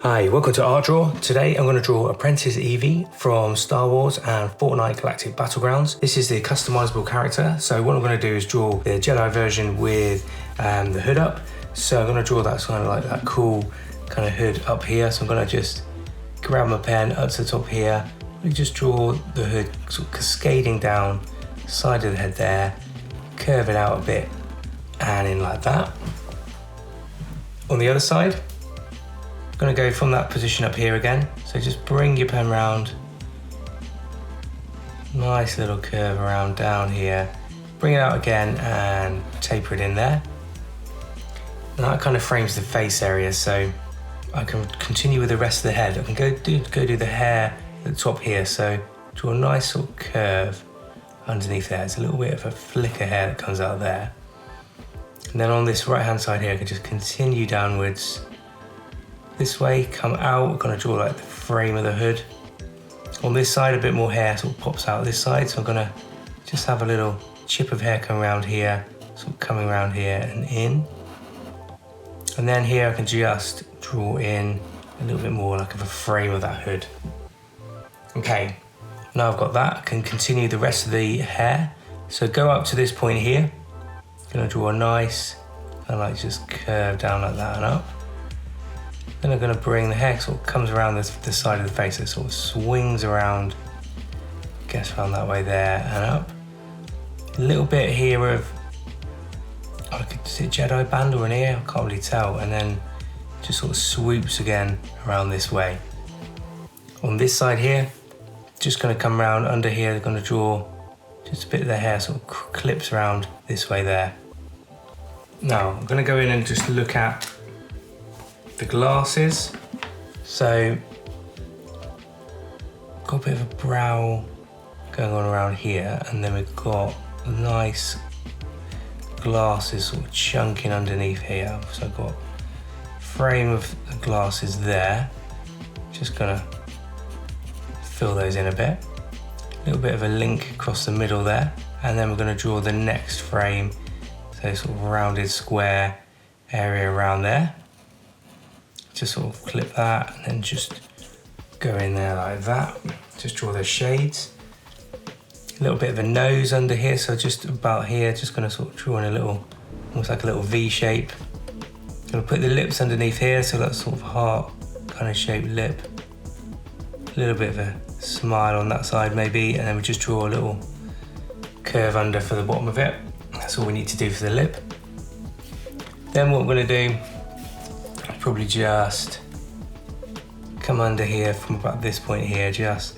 Hi, welcome to Art Draw. Today I'm going to draw Apprentice Evie from Star Wars and Fortnite Galactic Battlegrounds. This is the customizable character, so what I'm going to do is draw the Jedi version with the hood up. So I'm going to draw that kind of like that cool kind of hood up here. So I'm going to just grab my pen up to the top here, and just draw the hood sort of cascading down the side of the head there, curve it out a bit and in like that. On the other side, I'm going to go from that position up here again. So just bring your pen round. Nice little curve around down here. Bring it out again and taper it in there. And that kind of frames the face area, so I can continue with the rest of the head. I can go do the hair at the top here. So draw a nice sort of curve underneath there. It's a little bit of a flick of hair that comes out there. And then on this right hand side here, I can just continue downwards this way, come out. We're going to draw like the frame of the hood. On this side, a bit more hair sort of pops out this side, so I'm going to just have a little chip of hair come around here, sort of coming around here and in. And then here I can just draw in a little bit more like of a frame of that hood. Okay, now I've got that, I can continue the rest of the hair. So go up to this point here, going to draw a nice, kind of like just curve down like that and up. Then I'm going to bring the hair sort of comes around the side of the face, it sort of swings around, gets around that way there and up. A little bit here of, is it Jedi band or an ear? I can't really tell. And then just sort of swoops again around this way. On this side here, just going to come around under here, they're going to draw just a bit of the hair sort of clips around this way there. Now I'm going to go in and just look at the glasses. So got a bit of a brow going on around here, and then we've got nice glasses sort of chunking underneath here. So I've got frame of the glasses there. Just gonna fill those in a bit. A little bit of a link across the middle there, and then we're gonna draw the next frame. So sort of rounded square area around there. Just sort of clip that and then just go in there like that. Just draw those shades. A little bit of a nose under here, so just about here, just gonna sort of draw in a little, almost like a little V shape. Gonna put the lips underneath here, so that sort of heart kind of shaped lip. A little bit of a smile on that side maybe, and then we just draw a little curve under for the bottom of it. That's all we need to do for the lip. Then what we're gonna do, probably just come under here from about this point here, just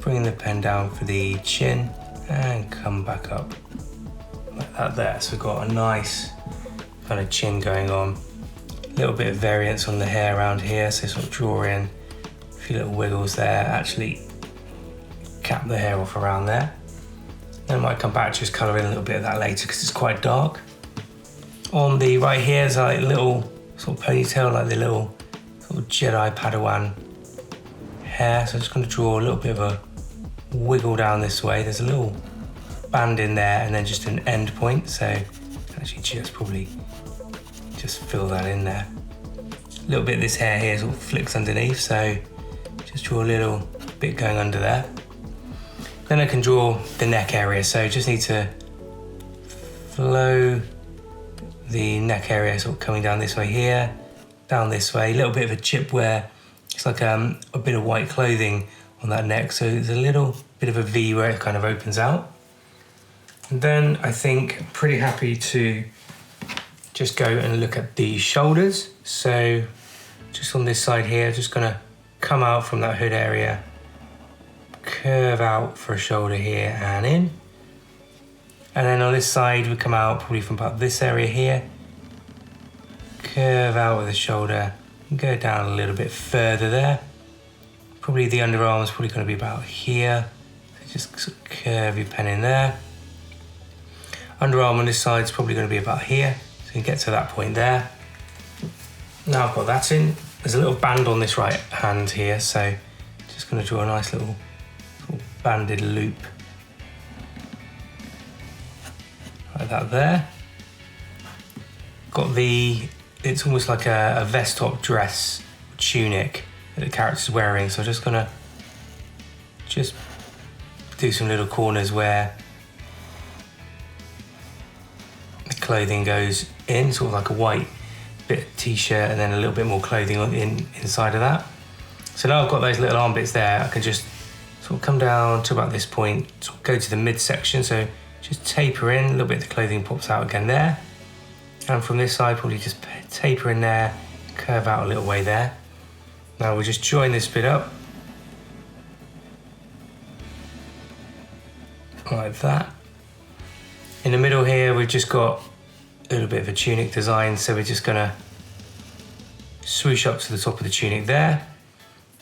bring the pen down for the chin and come back up like that there. So we've got a nice kind of chin going on. A little bit of variance on the hair around here, so sort of draw in a few little wiggles there, actually cap the hair off around there. Then I might come back to just colour in a little bit of that later because it's quite dark. On the right here is like a little sort of ponytail, like the little sort of Jedi Padawan hair. So I'm just going to draw a little bit of a wiggle down this way. There's a little band in there and then just an end point. So actually just probably just fill that in there. A little bit of this hair here sort of flicks underneath. So just draw a little bit going under there. Then I can draw the neck area. So just need to flow the neck area sort of coming down this way here, down this way, a little bit of a chip where it's like a bit of white clothing on that neck, so there's a little bit of a V where it kind of opens out. And then I think I'm pretty happy to just go and look at the shoulders. So just on this side here, just gonna come out from that hood area, curve out for a shoulder here and in. And then on this side, we come out probably from about this area here, curve out with the shoulder, and go down a little bit further there. Probably the underarm is probably going to be about here. So just sort of curve your pen in there. Underarm on this side is probably going to be about here. So you can get to that point there. Now I've got that in. There's a little band on this right hand here, so just going to draw a nice little sort of banded loop. Like that there. Got the, it's almost like a vest top dress tunic that the character's wearing. So I'm just gonna do some little corners where the clothing goes in, sort of like a white bit of t-shirt and then a little bit more clothing inside of that. So now I've got those little arm bits there, I can just sort of come down to about this point, sort of go to the midsection, so just taper in, a little bit of the clothing pops out again there. And from this side, probably just taper in there, curve out a little way there. Now we'll just join this bit up. Like that. In the middle here, we've just got a little bit of a tunic design, so we're just gonna swoosh up to the top of the tunic there.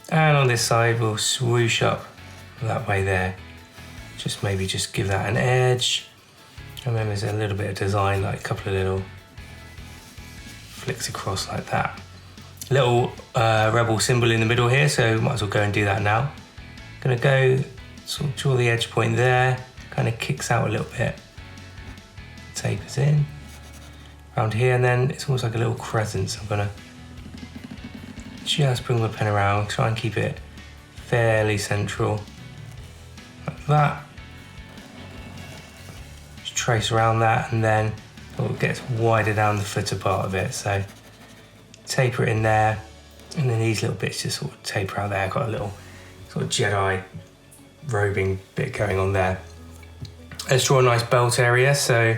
And on this side, we'll swoosh up that way there. Maybe just give that an edge. And then there's a little bit of design, like a couple of little flicks across like that. Little rebel symbol in the middle here, so might as well go and do that now. Gonna go sort of draw the edge point there, kind of kicks out a little bit, tapers in around here, and then it's almost like a little crescent. So I'm gonna just bring my pen around, try and keep it fairly central, like that. Just trace around that, and then it gets wider down the footer part of it. So taper it in there, and then these little bits just sort of taper out there. I've got a little sort of Jedi robing bit going on there. Let's draw a nice belt area, so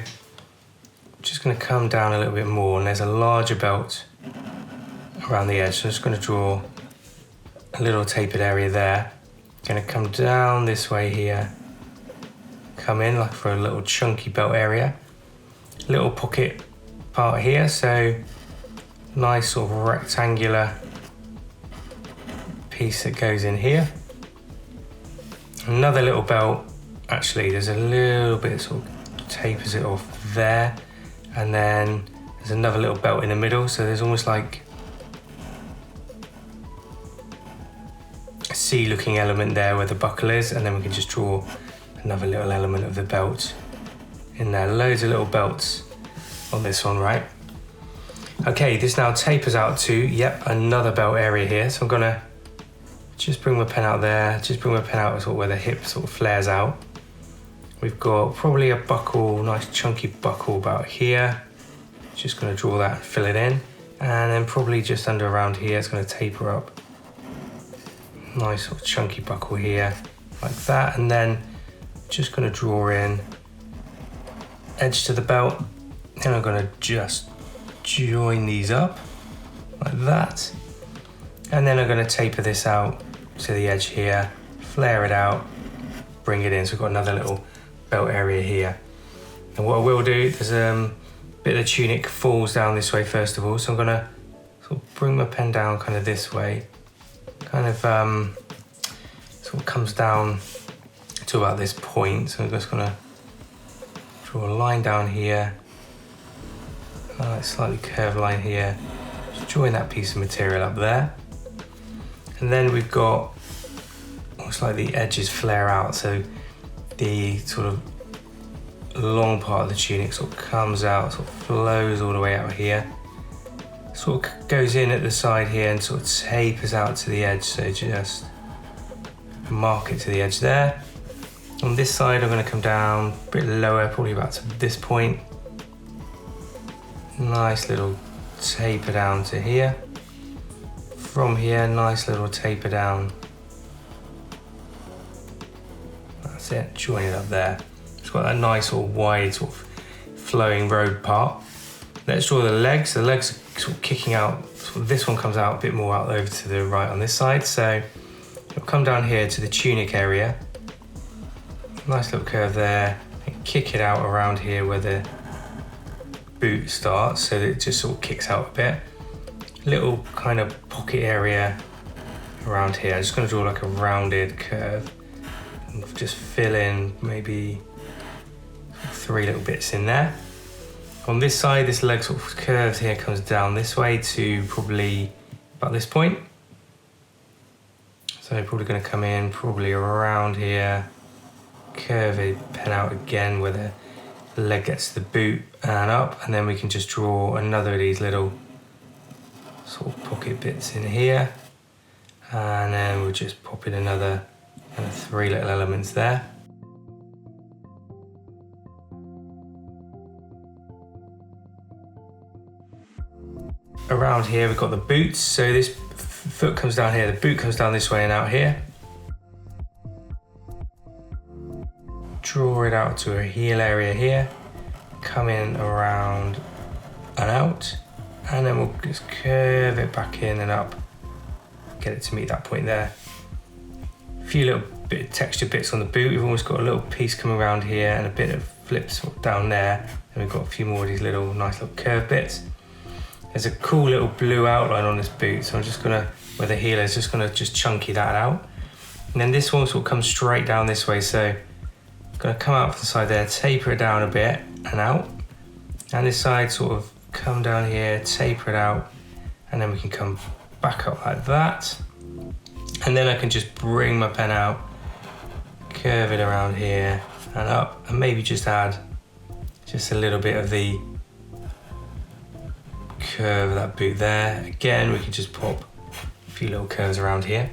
just going to come down a little bit more, and there's a larger belt around the edge, so I'm just going to draw a little tapered area there. Going to come down this way here, come in like for a little chunky belt area, little pocket part here, so nice sort of rectangular piece that goes in here. Another little belt, actually there's a little bit sort of tapers it off there, and then there's another little belt in the middle, so there's almost like a C looking element there where the buckle is, and then we can just draw another little element of the belt in there. Loads of little belts on this one, right? Okay, this now tapers out to, yep, another belt area here, so I'm gonna just bring my pen out there, just bring my pen out sort of where the hip sort of flares out. We've got probably a buckle, nice chunky buckle about here. Just gonna draw that and fill it in. And then probably just under around here, it's gonna taper up. Nice sort of chunky buckle here, like that. And then just gonna draw in edge to the belt. Then I'm gonna just join these up, like that. And then I'm gonna taper this out to the edge here, flare it out, bring it in. So we've got another little belt area here. And what I will do, there's a bit of the tunic falls down this way first of all, so I'm gonna sort of bring my pen down kind of this way, kind of sort of comes down to about this point. So I'm just gonna draw a line down here, a slightly curved line here, just join that piece of material up there. And then we've got almost like the edges flare out, so the sort of long part of the tunic sort of comes out, sort of flows all the way out here, sort of goes in at the side here and sort of tapers out to the edge, so just mark it to the edge there. On this side I'm going to come down a bit lower, probably about to this point. Nice little taper down to here. From here, nice little taper down. That's it, join it up there. It's got that nice sort of wide sort of flowing robe part. Let's draw the legs. The legs are sort of kicking out. Sort of this one comes out a bit more out over to the right on this side. So we'll come down here to the tunic area. Nice little curve there. And kick it out around here where the boot starts, so that it just sort of kicks out a bit. Little kind of pocket area around here. I'm just going to draw like a rounded curve and just fill in maybe 3 little bits in there. On this side, this leg sort of curves here, comes down this way to probably about this point. So probably going to come in probably around here, curve it, pen out again where the leg gets to the boot and up, and then we can just draw another of these little sort of pocket bits in here, and then we'll just pop in another kind of 3 little elements there. Around here we've got the boots, so this foot comes down here, the boot comes down this way and out here. Draw it out to a heel area here, come in around and out, and then we'll just curve it back in and up, get it to meet that point there. A few little bit of texture bits on the boot. We've almost got a little piece coming around here and a bit of flips down there, and we've got a few more of these little nice little curved bits. There's a cool little blue outline on this boot, so I'm just gonna, where the heel is, just gonna chunky that out. And then this one will come straight down this way, so I'm gonna come out from the side there, taper it down a bit and out. And this side sort of come down here, taper it out, and then we can come back up like that. And then I can just bring my pen out, curve it around here and up, and maybe just add just a little bit of the curve of that boot there. Again, we can just pop a few little curves around here.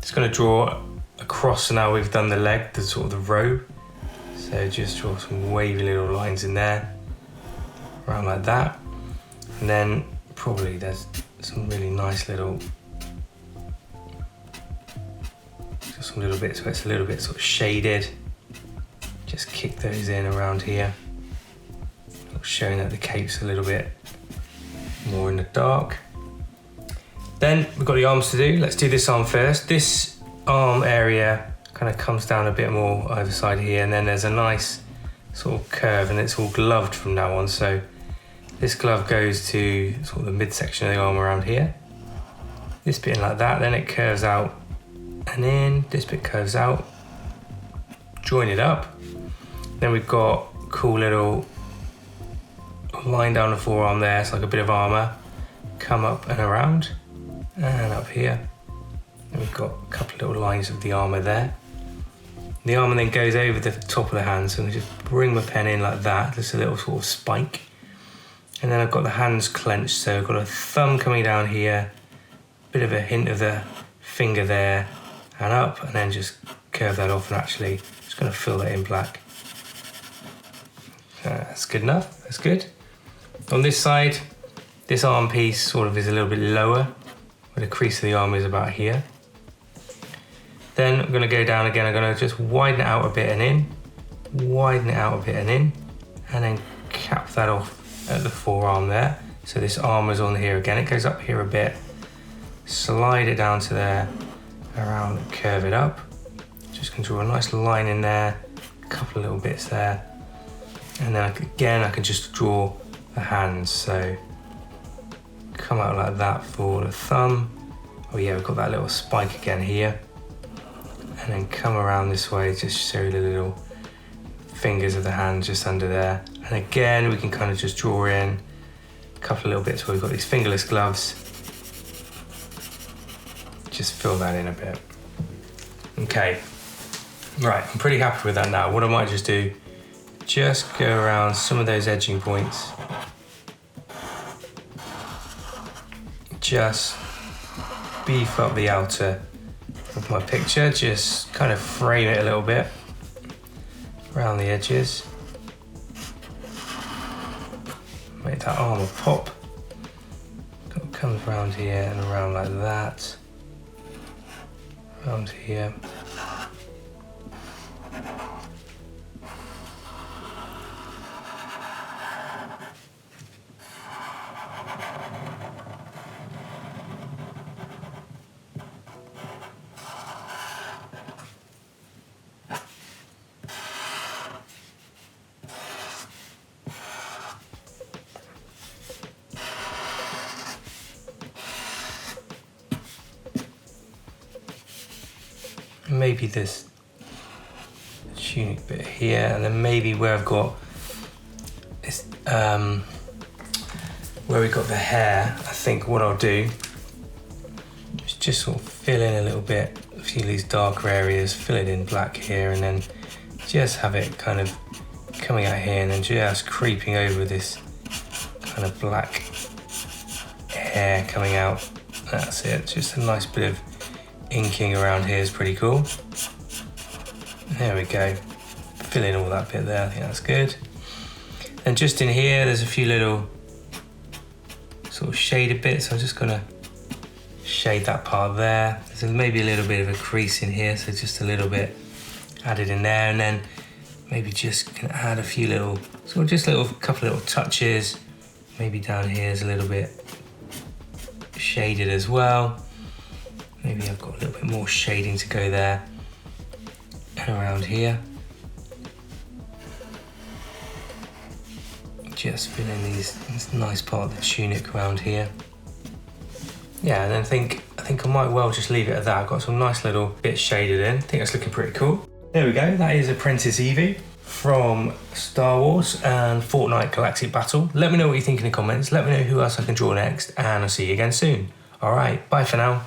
Just going to draw across, so now we've done the leg, the sort of the robe. So just draw some wavy little lines in there, around like that. And then probably there's some really nice little, just some little bits where it's a little bit sort of shaded. Just kick those in around here, showing that the cape's a little bit more in the dark. Then we've got the arms to do. Let's do this arm first. This arm area kind of comes down a bit more over side here, and then there's a nice sort of curve, and it's all gloved from now on. So this glove goes to sort of the midsection of the arm around here. This bit in like that, then it curves out and in. This bit curves out. Join it up. Then we've got a cool little line down the forearm there, it's like a bit of armour. Come up and around, and up here. And we've got a couple of little lines of the armour there. The armour then goes over the top of the hand, so I just bring my pen in like that, just a little sort of spike. And then I've got the hands clenched, so I've got a thumb coming down here, bit of a hint of the finger there, and up, and then just curve that off, and actually just going to fill that in black. That's good enough, that's good. On this side, this arm piece sort of is a little bit lower, where the crease of the arm is about here. Then I'm going to go down again, I'm going to just widen it out a bit and in, widen it out a bit and in, and then cap that off at the forearm there. So this arm is on here again, it goes up here a bit, slide it down to there, around, curve it up. Just going to draw a nice line in there, a couple of little bits there. And then again, I can just draw the hands, so come out like that for the thumb. Oh yeah, we've got that little spike again here. And then come around this way, just show the little fingers of the hand just under there. And again, we can kind of just draw in a couple of little bits where we've got these fingerless gloves. Just fill that in a bit. Okay, right, I'm pretty happy with that now. What I might just do, just go around some of those edging points. Just beef up the outer of my picture, just kind of frame it a little bit around the edges. Make that armour pop. Comes around here and around like that. Around here. Maybe this tunic bit here, and then maybe where I've got this, where we've got the hair, I think what I'll do is just sort of fill in a little bit, a few of these darker areas, fill it in black here, and then just have it kind of coming out here and then just creeping over this kind of black hair coming out. That's it, just a nice bit of inking around here is pretty cool. There we go. Fill in all that bit there, I think that's good. And just in here, there's a few little sort of shaded bits. I'm just gonna shade that part there. There's maybe a little bit of a crease in here, so just a little bit added in there, and then maybe just can add a few little, sort of just couple little touches. Maybe down here is a little bit shaded as well. Maybe I've got a little bit more shading to go there. And around here. Just fill in this nice part of the tunic around here. Yeah, and then I think I might well just leave it at that. I've got some nice little bits shaded in. I think that's looking pretty cool. There we go, that is Apprentice Evie from Star Wars and Fortnite Galactic Battle. Let me know what you think in the comments. Let me know who else I can draw next, and I'll see you again soon. All right, bye for now.